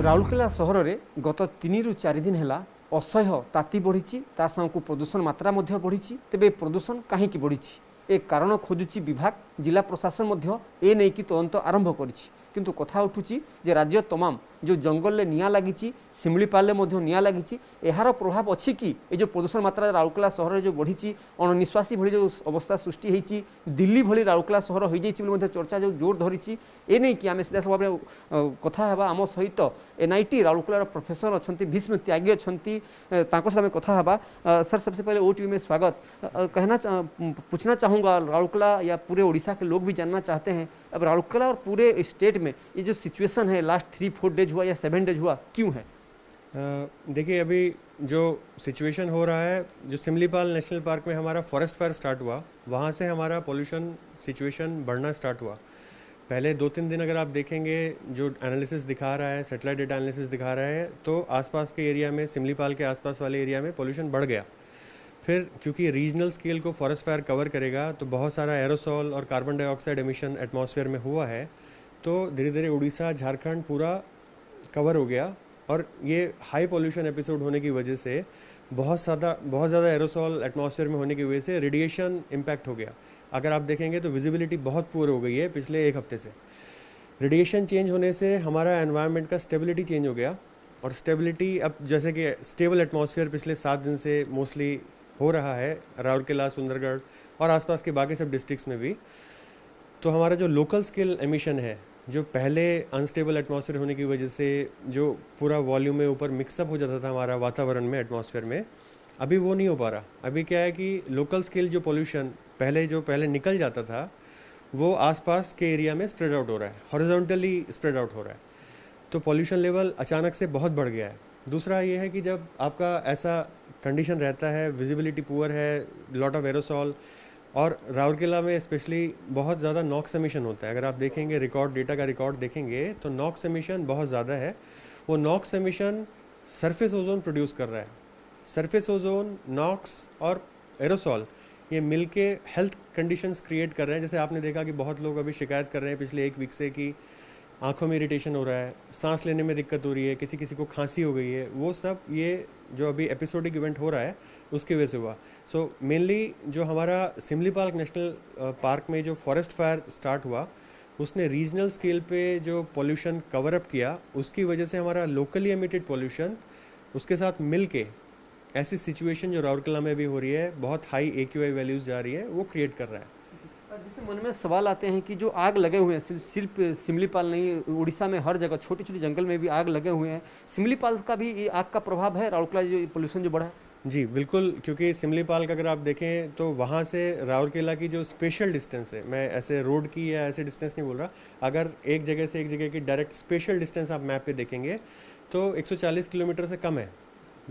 राउरकेला सहर में गत 3 ରୁ 4 दिन है असह्य ताती बढ़ी ता साथ प्रदूषण मात्रा बढ़ी। तेबे प्रदूषण कहीं बढ़ी ए कारण खोजुची विभाग जिला प्रशासन ए नहीं कि तदंत आरंभ करिछि। किंतु कथा उठुची जे राज्य तमाम जो जंगल में निया लगी शिमिलीपाल निया लगी यार प्रभाव अच्छी कि ये जो प्रदूषण मात्रा राउरकेला सहर में जो बढ़ी अणनिश्वासी भली जो अवस्था सृष्टि होती दिल्ली भली राउरकेला सहर हो जाए चर्चा जो जोर धरी ए नहीं कि आम सीधा सब भाव कथा आम सहित एनआईटी राउरकेलार प्रोफेसर अच्छा भीष्म त्यागी अच्छा सहित कथा सर सबसे पहले ओटीवी में स्वागत। कहना पूछना चाहूँगा राउरकेला या पूरे उड़ीसा के लोग भी जानना चाहते हैं अब राउरकेला और पूरे स्टेट में ये जो सिचुएशन है लास्ट 3-4 डेज हुआ या 7 डेज हुआ क्यों है? देखिए अभी जो सिचुएशन हो रहा है जो शिमलीपाल नेशनल पार्क में हमारा फॉरेस्ट फायर स्टार्ट हुआ वहाँ से हमारा पोल्यूशन सिचुएशन बढ़ना स्टार्ट हुआ। पहले 2-3 दिन अगर आप देखेंगे जो एनालिसिस दिखा रहा है सैटेलाइट डेटा एनालिसिस दिखा रहा है तो आसपास के एरिया में शिमलीपाल के आसपास वाले एरिया में पोल्यूशन बढ़ गया। फिर क्योंकि रीजनल स्केल को फॉरेस्ट फायर कवर करेगा तो बहुत सारा एरोसोल और कार्बन डाइऑक्साइड एमिशन एटमॉस्फेयर में हुआ है तो धीरे धीरे उड़ीसा झारखंड पूरा कवर हो गया और ये हाई पोल्यूशन एपिसोड होने की वजह से बहुत ज़्यादा एरोसोल एटमॉस्फेयर में होने की वजह से रेडिएशन इम्पैक्ट हो गया। अगर आप देखेंगे तो विजिबिलिटी बहुत पुअर हो गई है पिछले 1 हफ्ते से। रेडिएशन चेंज होने से हमारा एनवायरनमेंट का स्टेबिलिटी चेंज हो गया और स्टेबिलिटी अब जैसे कि स्टेबल एटमॉस्फेयर पिछले 7 दिन से मोस्टली हो रहा है राउरकेला सुंदरगढ़ और आसपास के बाकी सब डिस्ट्रिक्ट्स में भी। तो हमारा जो लोकल स्केल एमिशन है जो पहले अनस्टेबल एटमॉस्फेयर होने की वजह से जो पूरा वॉल्यूम में ऊपर मिक्सअप हो जाता था हमारा वातावरण में एटमॉस्फेयर में अभी वो नहीं हो पा रहा। अभी क्या है कि लोकल स्केल जो पोल्यूशन पहले निकल जाता था वो आसपास के एरिया में स्प्रेड आउट हो रहा है, हॉरिजॉन्टली स्प्रेड आउट हो रहा है। तो पोल्यूशन लेवल अचानक से बहुत बढ़ गया है। दूसरा ये है कि जब आपका ऐसा कंडीशन रहता है विजिबिलिटी पुअर है लॉट ऑफ एरोसॉल और राउरकेला में स्पेशली बहुत ज़्यादा नॉक्स एमिशन होता है। अगर आप देखेंगे डेटा का रिकॉर्ड देखेंगे तो नॉक्स एमिशन बहुत ज़्यादा है। वो NOx emission surface ozone produce कर रहा है। सरफेस ओजोन नॉक्स और एरोसॉल ये मिलके हेल्थ कंडीशंस क्रिएट कर रहे हैं। जैसे आपने देखा कि बहुत लोग अभी शिकायत कर रहे हैं पिछले 1 वीक से कि आँखों में इरिटेशन हो रहा है, सांस लेने में दिक्कत हो रही है, किसी किसी को खांसी हो गई है। वो सब ये जो अभी एपिसोडिक इवेंट हो रहा है उसकी वजह से हुआ। सो मेनली जो हमारा शिमलीपाल नेशनल पार्क में जो फॉरेस्ट फायर स्टार्ट हुआ उसने रीजनल स्केल पे जो पोल्यूशन कवर अप किया उसकी वजह से हमारा लोकली एमिटेड पोल्यूशन उसके साथ मिल के ऐसी सिचुएशन जो राउरकेला में भी हो रही है बहुत हाई AQI वैल्यूज़ जा रही है वो क्रिएट कर रहा है। जिससे मन में सवाल आते हैं कि जो आग लगे हुए हैं सिर्फ शिमलीपाल नहीं उड़ीसा में हर जगह छोटी छोटी जंगल में भी आग लगे हुए हैं, शिमलीपाल का भी ये आग का प्रभाव है राउरकेला जो पोल्यूशन जो बढ़ा है? जी बिल्कुल, क्योंकि शिमलीपाल का अगर आप देखें तो वहाँ से राउरकेला की जो स्पेशल डिस्टेंस है, मैं ऐसे रोड की या ऐसे डिस्टेंस नहीं बोल रहा, अगर एक जगह से एक जगह की डायरेक्ट स्पेशल डिस्टेंस आप मैप पे देखेंगे तो 140 किलोमीटर से कम है,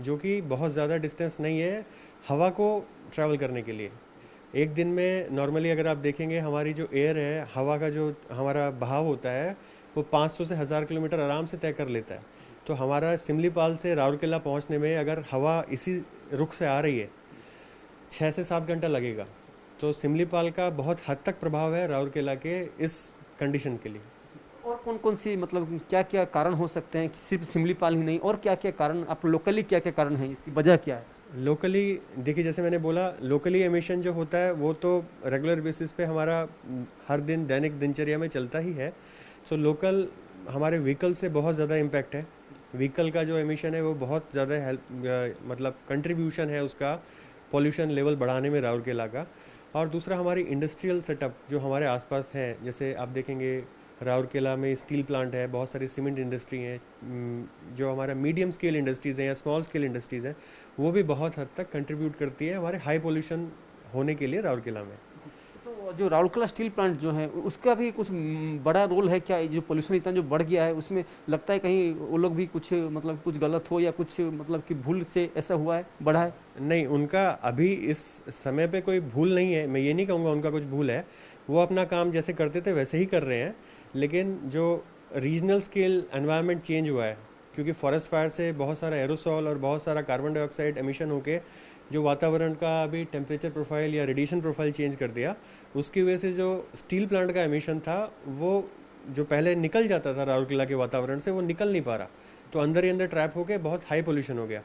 जो कि बहुत ज़्यादा डिस्टेंस नहीं है हवा को ट्रैवल करने के लिए। एक दिन में नॉर्मली अगर आप देखेंगे हमारी जो एयर है, हवा का जो हमारा बहाव होता है वो 500 से 1000 किलोमीटर आराम से तय कर लेता है। तो हमारा शिमलीपाल से राउरकेला पहुंचने में अगर हवा इसी रुख से आ रही है 6 से 7 घंटा लगेगा। तो शिमलीपाल का बहुत हद तक प्रभाव है राउरकेला के इस कंडीशन के लिए। और कौन कौन सी मतलब क्या क्या कारण हो सकते हैं, सिर्फ शिमलीपाल ही नहीं और क्या क्या कारण आप लोकली क्या क्या कारण है, इसकी वजह क्या है? लोकली देखिए जैसे मैंने बोला लोकली एमिशन जो होता है वो तो रेगुलर बेसिस पे हमारा हर दिन दैनिक दिनचर्या में चलता ही है। सो लोकल हमारे व्हीकल से बहुत ज़्यादा इम्पैक्ट है। व्हीकल का जो एमिशन है वो बहुत ज़्यादा हेल्प मतलब कंट्रीब्यूशन है उसका पॉल्यूशन लेवल बढ़ाने में राउरकेला का। और दूसरा हमारी इंडस्ट्रियल सेटअप जो हमारे आसपास है, जैसे आप देखेंगे राउरकेला में स्टील प्लांट है, बहुत सारी सीमेंट इंडस्ट्री हैं, जो हमारा मीडियम स्केल इंडस्ट्रीज़ हैं या स्मॉल स्केल इंडस्ट्रीज़ हैं, वो भी बहुत हद तक कंट्रीब्यूट करती है हमारे हाई पोल्यूशन होने के लिए राउरकेला में। तो जो राउरकेला स्टील प्लांट जो है उसका भी कुछ बड़ा रोल है क्या? जो पोल्यूशन इतना जो बढ़ गया है उसमें लगता है कहीं वो लोग भी कुछ मतलब कुछ गलत हो या कुछ मतलब कि भूल से ऐसा हुआ है, बढ़ा है? नहीं, उनका अभी इस समय पे कोई भूल नहीं है। मैं ये नहीं कहूँगा उनका कुछ भूल है, वो अपना काम जैसे करते थे वैसे ही कर रहे हैं। लेकिन जो रीजनल स्केल एनवायरनमेंट चेंज हुआ है क्योंकि फॉरेस्ट फायर से बहुत सारा एरोसॉल और बहुत सारा कार्बन डाइऑक्साइड एमिशन होके जो वातावरण का अभी टेम्परेचर प्रोफाइल या रेडिएशन प्रोफाइल चेंज कर दिया, उसकी वजह से जो स्टील प्लांट का एमिशन था वो जो पहले निकल जाता था राउरकेला के वातावरण से वो निकल नहीं पा रहा। तो अंदर ही अंदर ट्रैप होके बहुत हाई पोल्यूशन हो गया।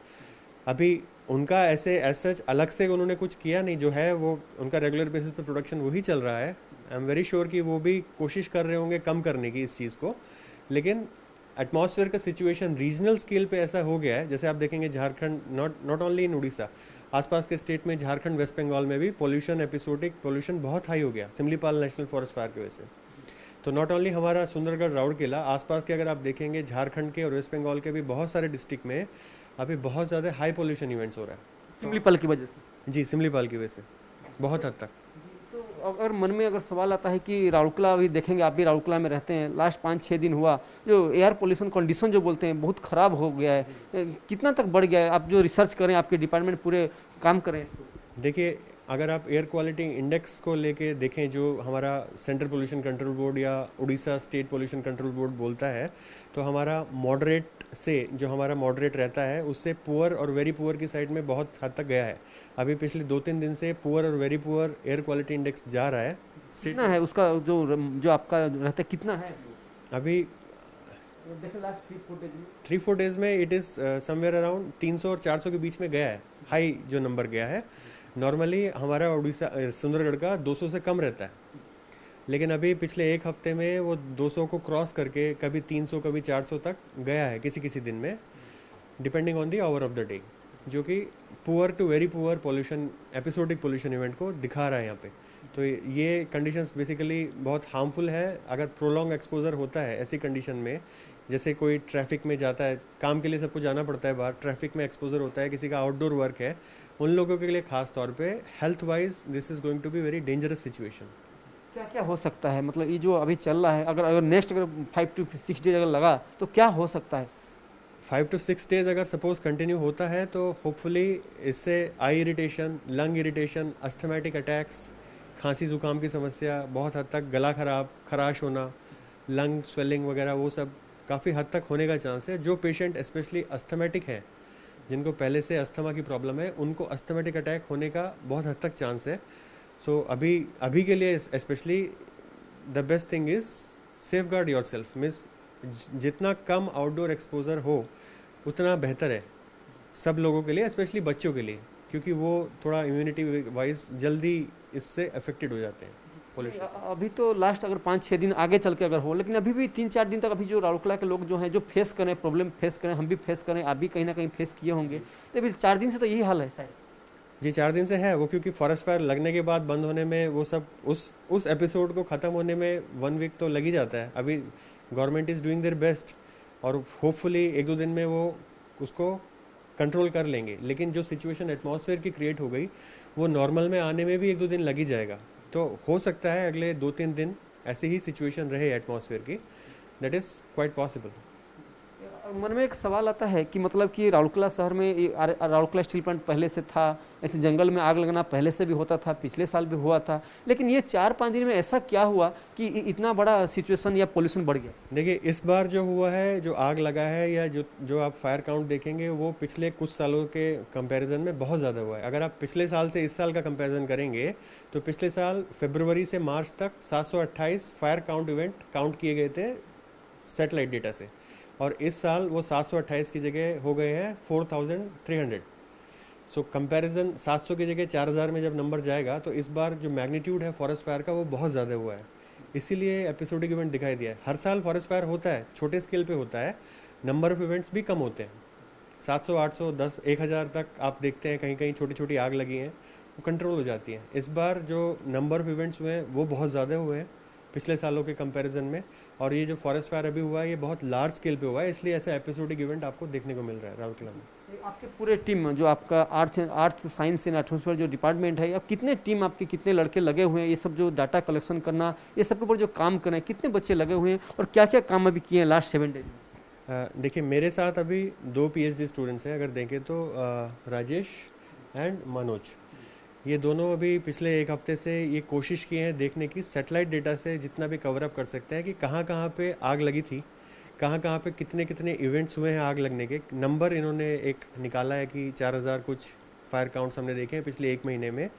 अभी उनका ऐसे सच अलग से उन्होंने कुछ किया नहीं, जो है वो उनका रेगुलर बेसिस पे प्रोडक्शन वही चल रहा है। आई एम वेरी श्योर कि वो भी कोशिश कर रहे होंगे कम करने की इस चीज़ को, लेकिन एटमॉस्फेयर का सिचुएशन रीजनल स्केल पे ऐसा हो गया है। जैसे आप देखेंगे Jharkhand, not only in Orissa, आसपास के स्टेट में, झारखंड, वेस्ट बंगाल में भी पोल्यूशन, एपिसोडिक पोल्यूशन बहुत हाई हो गया सिमलीपाल नेशनल फॉरेस्ट फायर की वजह से। तो नॉट ओनली हमारा सुंदरगढ़, राउरकेला, आसपास के अगर आप देखेंगे झारखंड के और वेस्ट बंगाल के भी बहुत सारे डिस्ट्रिक्ट में अभी बहुत ज़्यादा हाई पोल्यूशन इवेंट्स हो रहा है। सिमलीपाल की वजह से। जी, सिमलीपाल की वजह से बहुत हद तक। तो अगर मन में अगर सवाल आता है कि राउरकेला, अभी देखेंगे आप भी राउरकेला में रहते हैं, लास्ट 5-6 दिन हुआ जो एयर पोल्यूशन कंडीशन जो बोलते हैं बहुत ख़राब हो गया है, कितना तक बढ़ गया है? आप जो रिसर्च करें, आपके डिपार्टमेंट पूरे काम करें। देखिए, अगर आप एयर क्वालिटी इंडेक्स को लेके देखें, जो हमारा सेंट्रल पोल्यूशन कंट्रोल बोर्ड या Orissa state pollution control board बोलता है, तो हमारा मॉडरेट से, जो हमारा मॉडरेट रहता है, उससे पुअर और वेरी पुअर की साइड में बहुत हद तक गया है। अभी पिछले 2-3 दिन से पुअर और very poor air quality index जा रहा है। कितना है उसका, जो आपका रहता है, कितना है अभी लास्ट 3-4 डेज में इट इज़ समवेयर अराउंड 300 और 400 के बीच में गया है, हाई जो नंबर गया है। नॉर्मली हमारा उड़ीसा सुंदरगढ़ का 200 से कम रहता है, लेकिन अभी पिछले एक हफ्ते में वो 200 को क्रॉस करके कभी 300 कभी 400 तक गया है किसी किसी दिन में, depending on the hour of the day, जो कि poor to very poor pollution, episodic pollution event को दिखा रहा है यहाँ पे। तो ये कंडीशंस बेसिकली बहुत हार्मफुल है। अगर प्रोलॉन्ग एक्सपोजर होता है ऐसी कंडीशन में, जैसे कोई ट्रैफिक में जाता है, काम के लिए सबको जाना पड़ता है बाहर, ट्रैफिक में एक्सपोजर होता है, किसी का आउटडोर वर्क है, उन लोगों के लिए खास तौर पे health wise this is going to be very dangerous situation. क्या क्या हो सकता है? मतलब ये जो अभी चल रहा है, अगर नेक्स्ट अगर 5 to 6 डेज अगर लगा तो क्या हो सकता है? 5 to 6 डेज अगर सपोज कंटिन्यू होता है तो होपफुली इससे eye irritation, lung irritation, asthmatic attacks, खांसी जुकाम की समस्या, बहुत हद तक गला खराब, खराश होना, लंग स्वेलिंग वगैरह, वो सब काफ़ी हद तक होने का चांस है। जो पेशेंट स्पेशली अस्थमेटिक हैं, जिनको पहले से अस्थमा की प्रॉब्लम है, उनको अस्थमेटिक अटैक होने का बहुत हद तक चांस है। सो अभी के लिए specially the best thing is safe guard your self, means जितना कम आउटडोर एक्सपोजर हो उतना बेहतर है सब लोगों के लिए, स्पेशली बच्चों के लिए, क्योंकि वो थोड़ा इम्यूनिटी वाइज जल्दी इससे अफेक्टेड हो जाते हैं पोल्यूशन से। अभी तो लास्ट अगर 5-6 दिन आगे चल के अगर हो, लेकिन अभी भी 3-4 दिन तक अभी जो राउरकेला के लोग जो हैं, जो फेस करें, प्रॉब्लम फेस करें, हम भी फेस करें, आप भी कहीं ना कहीं फेस किए होंगे, तो अभी 4 दिन से तो यही हाल है शायद। जी, 4 दिन से है वो, क्योंकि फॉरेस्ट फायर लगने के बाद बंद होने में, वो सब उस एपिसोड को ख़त्म होने में 1 वीक तो लग ही जाता है। अभी government is doing their best और होपफुली 1-2 दिन में वो उसको कंट्रोल कर लेंगे, लेकिन जो सिचुएशन एटमॉस्फेयर की क्रिएट हो गई, वो नॉर्मल में आने में भी 1-2 दिन लग ही जाएगा। तो हो सकता है अगले 2-3 दिन ऐसी ही सिचुएशन रहे एटमॉस्फेयर की, दैट इज़ क्वाइट पॉसिबल। मन में एक सवाल आता है कि मतलब कि राउरकेला शहर में राउरकेला स्टील प्लांट पहले से था, ऐसे जंगल में आग लगना पहले से भी होता था, पिछले साल भी हुआ था, लेकिन ये 4-5 दिन में ऐसा क्या हुआ कि इतना बड़ा सिचुएशन या पोल्यूशन बढ़ गया? देखिए, इस बार जो हुआ है, जो आग लगा है, या जो आप फायर काउंट देखेंगे, वो पिछले कुछ सालों के कंपैरिजन में बहुत ज़्यादा हुआ है। अगर आप पिछले साल से इस साल का कंपैरिजन करेंगे तो पिछले साल फरवरी से मार्च तक 728 फायर काउंट इवेंट काउंट किए गए थे सैटेलाइट डेटा से, और इस साल वो 728 की जगह हो गए हैं 4300। सो कंपैरिजन 700 की जगह 4000 में जब नंबर जाएगा, तो इस बार जो मैग्नीट्यूड है फॉरेस्ट फायर का, वो बहुत ज़्यादा हुआ है, इसीलिए एपिसोडिक इवेंट दिखाई दिया है। हर साल फॉरेस्ट फायर होता है, छोटे स्केल पे होता है, नंबर ऑफ इवेंट्स भी कम होते हैं, 700, 800, 10, 1000 तक आप देखते हैं कहीं कहीं छोटी छोटी आग लगी हैं, वो कंट्रोल हो जाती हैं। इस बार जो नंबर ऑफ इवेंट्स हुए हैं वो बहुत ज़्यादा हुए हैं पिछले सालों के कंपैरिजन में, और ये जो फॉरेस्ट फायर अभी हुआ है ये बहुत लार्ज स्केल पे हुआ है, इसलिए ऐसा एपिसोडिक इवेंट आपको देखने को मिल रहा है राउरकेला में। आपके पूरे टीम जो आपका अर्थ साइंस एंड एटमॉस्फेयर जो डिपार्टमेंट है, अब कितने टीम आपके, कितने लड़के लगे हुए हैं ये सब जो डाटा कलेक्शन करना, ये सब के ऊपर जो काम कर रहे हैं, कितने बच्चे लगे हुए हैं और क्या क्या काम अभी किए हैं लास्ट 7 डेज में? देखिए, मेरे साथ अभी 2 PhD स्टूडेंट्स हैं, अगर देखें तो राजेश एंड मनोज, ये दोनों अभी पिछले एक हफ्ते से ये कोशिश की है देखने की, सैटेलाइट डेटा से जितना भी कवर अप कर सकते हैं कि कहाँ कहाँ पे आग लगी थी, कहाँ कहाँ पे कितने कितने इवेंट्स हुए हैं आग लगने के। नंबर इन्होंने एक निकाला है कि 4000 कुछ फायर काउंट्स हमने देखे हैं पिछले 1 महीने में,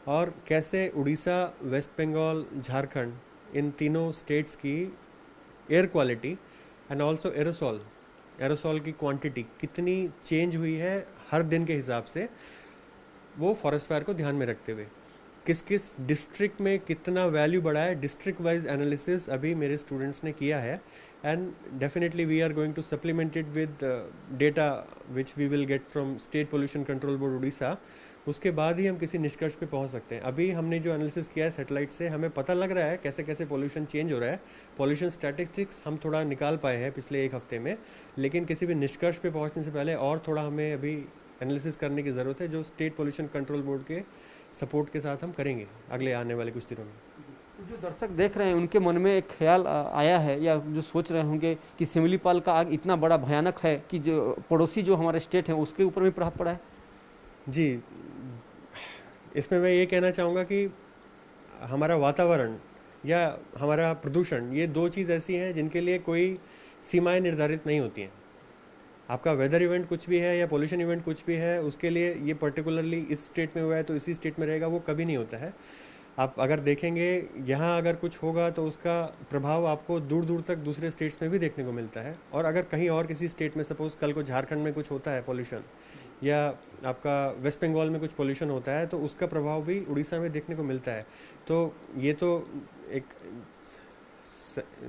और कैसे उड़ीसा, वेस्ट बंगाल, झारखंड, इन तीनों स्टेट्स की air quality and also aerosol aerosol की क्वांटिटी कितनी चेंज हुई है हर दिन के हिसाब से, वो फॉरेस्ट फायर को ध्यान में रखते हुए किस किस डिस्ट्रिक्ट में कितना वैल्यू बढ़ा है, डिस्ट्रिक्ट वाइज एनालिसिस अभी मेरे स्टूडेंट्स ने किया है। And definitely we are going to supplement it with data which we will get from state pollution control board Orissa. उसके बाद ही हम किसी निष्कर्ष पे पहुंच सकते हैं। अभी हमने जो एनालिसिस किया है सैटेलाइट से, हमें पता लग रहा है कैसे कैसे पोल्यूशन चेंज हो रहा है। पोल्यूशन स्टैटिस्टिक्स हम थोड़ा निकाल पाए हैं पिछले एक हफ्ते में, लेकिन किसी भी निष्कर्ष पे पहुंचने से पहले और थोड़ा हमें अभी एनालिसिस करने की ज़रूरत है, जो स्टेट पोल्यूशन कंट्रोल बोर्ड के सपोर्ट के साथ हम करेंगे अगले आने वाले कुछ दिनों में। तो जो दर्शक देख रहे हैं उनके मन में एक ख्याल आया है, या जो सोच रहे होंगे कि सिमलीपाल का आग इतना बड़ा भयानक है कि जो पड़ोसी जो हमारे स्टेट हैं उसके ऊपर भी प्रभाव पड़ा है। जी, इसमें मैं ये कहना चाहूँगा कि हमारा वातावरण या हमारा प्रदूषण, ये दो चीज़ ऐसी हैं जिनके लिए कोई सीमाएं निर्धारित नहीं होती हैं। आपका वेदर इवेंट कुछ भी है या पोल्यूशन इवेंट कुछ भी है, उसके लिए ये पर्टिकुलरली इस स्टेट में हुआ है तो इसी स्टेट में रहेगा, वो कभी नहीं होता है। आप अगर देखेंगे यहाँ अगर कुछ होगा तो उसका प्रभाव आपको दूर दूर तक दूसरे स्टेट्स में भी देखने को मिलता है। और अगर कहीं और किसी स्टेट में सपोज कल को झारखंड में कुछ होता है पोल्यूशन, या आपका वेस्ट बंगाल में कुछ पोल्यूशन होता है, तो उसका प्रभाव भी उड़ीसा में देखने को मिलता है। तो ये तो एक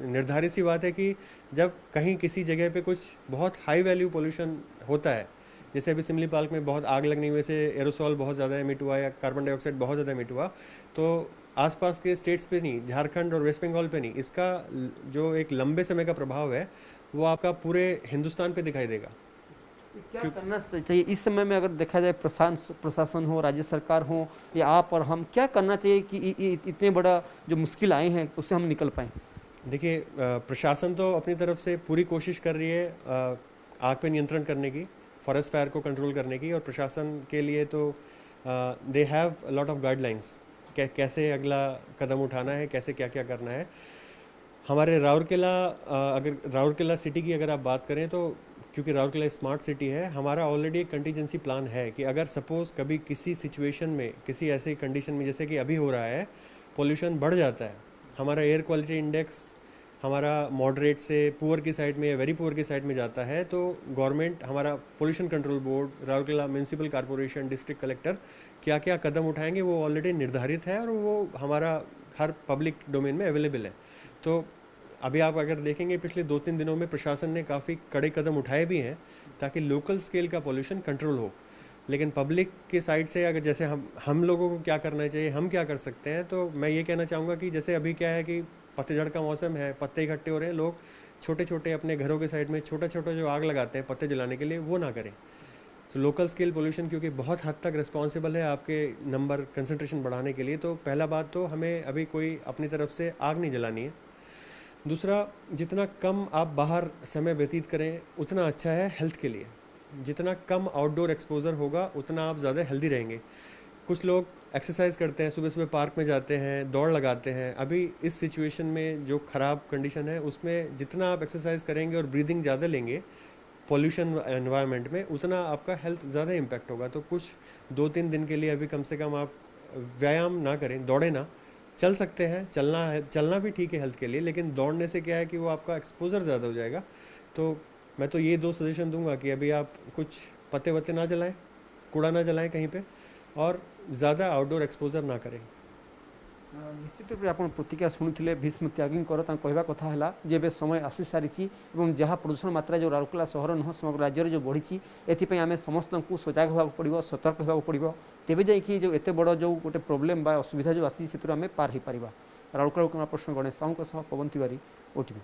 निर्धारित सी बात है कि जब कहीं किसी जगह पे कुछ बहुत हाई वैल्यू पोल्यूशन होता है, जैसे अभी सिमलीपाल में बहुत आग लगने की वजह से एरोसॉल बहुत ज़्यादा एमिट हुआ या कार्बन डाइऑक्साइड बहुत ज़्यादा एमिट हुआ, तो आसपास के स्टेट्स पे नहीं, झारखंड और वेस्ट बंगाल पे नहीं, इसका जो एक लंबे समय का प्रभाव है वो आपका पूरे हिंदुस्तान पे दिखाई देगा। क्या करना चाहिए इस समय में, अगर देखा जाए प्रशासन हो, राज्य सरकार हो, या आप और हम, क्या करना चाहिए कि इतने बड़ा जो मुश्किल आए हैं उससे हम निकल पाएँ? देखिए, प्रशासन तो अपनी तरफ से पूरी कोशिश कर रही है आग पे नियंत्रण करने की, फॉरेस्ट फायर को कंट्रोल करने की। और प्रशासन के लिए तो they have lot of guidelines, कैसे अगला कदम उठाना है, कैसे क्या क्या करना है। हमारे राउरकेला, अगर राउरकेला सिटी की अगर आप बात करें तो, क्योंकि राउरकेला स्मार्ट सिटी है, हमारा ऑलरेडी एक कंटीजेंसी प्लान है कि अगर सपोज़ कभी किसी सिचुएशन में, किसी ऐसी कंडीशन में जैसे कि अभी हो रहा है, पोल्यूशन बढ़ जाता है, हमारा एयर क्वालिटी इंडेक्स हमारा मॉडरेट से पुअर की साइड में या वेरी पुअर की साइड में जाता है, तो गवर्नमेंट, हमारा pollution control board, Rourkela municipal corporation, district collector क्या क्या कदम उठाएंगे वो ऑलरेडी निर्धारित है और वो हमारा हर पब्लिक डोमेन में अवेलेबल है। तो अभी आप अगर देखेंगे पिछले 2-3 दिनों में प्रशासन ने काफ़ी कड़े कदम उठाए भी हैं ताकि लोकल स्केल का पोल्यूशन कंट्रोल हो। लेकिन पब्लिक के साइड से अगर जैसे हम लोगों को क्या करना चाहिए, हम क्या कर सकते हैं, तो मैं ये कहना चाहूँगा कि जैसे अभी क्या है कि पतझड़ का मौसम है, पत्ते इकट्ठे हो रहे हैं, लोग छोटे छोटे अपने घरों के साइड में छोटा छोटा जो आग लगाते हैं पत्ते जलाने के लिए, वो ना करें। तो लोकल स्केल पोल्यूशन क्योंकि बहुत हद तक रिस्पॉन्सिबल है आपके नंबर कंसंट्रेशन बढ़ाने के लिए, तो पहला बात तो हमें अभी कोई अपनी तरफ से आग नहीं जलानी है। दूसरा, जितना कम आप बाहर समय व्यतीत करें उतना अच्छा है हेल्थ के लिए। जितना कम आउटडोर एक्सपोजर होगा उतना आप ज़्यादा हेल्दी रहेंगे। कुछ लोग एक्सरसाइज करते हैं, सुबह सुबह पार्क में जाते हैं, दौड़ लगाते हैं। अभी इस सिचुएशन में जो ख़राब कंडीशन है उसमें जितना आप एक्सरसाइज करेंगे और ब्रीदिंग ज़्यादा लेंगे पॉल्यूशन एनवायरनमेंट में, उतना आपका हेल्थ ज़्यादा इम्पैक्ट होगा। तो कुछ 2-3 दिन के लिए अभी कम से कम आप व्यायाम ना करें, दौड़े ना, चल सकते हैं, चलना है, चलना भी ठीक है हेल्थ के लिए, लेकिन दौड़ने से क्या है कि वो आपका एक्सपोजर ज़्यादा हो जाएगा। तो मैं तो ये 2 सजेशन दूंगा कि अभी आप कुछ पत्ते वत्ते ना जलाएं, कूड़ा ना जलाएं कहीं पे, और ज़्यादा आउटडोर एक्सपोजर ना करें। निश्चित रूप से प्रतिक्रिया शुणुले भीष्म त्यागींकर कहवा कथा है जे बे समय आसी सारी और जहाँ प्रदूषण मात्रा जो राउरकेला सहर नुह समग्र राज्य जो बढ़ी, एपाई आम समस्त को सजग होगा पड़ो, सतर्क होगा पड़ो, तेज जाकि जो एत बड़ जो गोटे प्रोब्लेम बा असुविधा जो आसी से आम पार हो पार। राउरकेला पर्सन गणेश साहू पवन तिवारी, ओटीवी।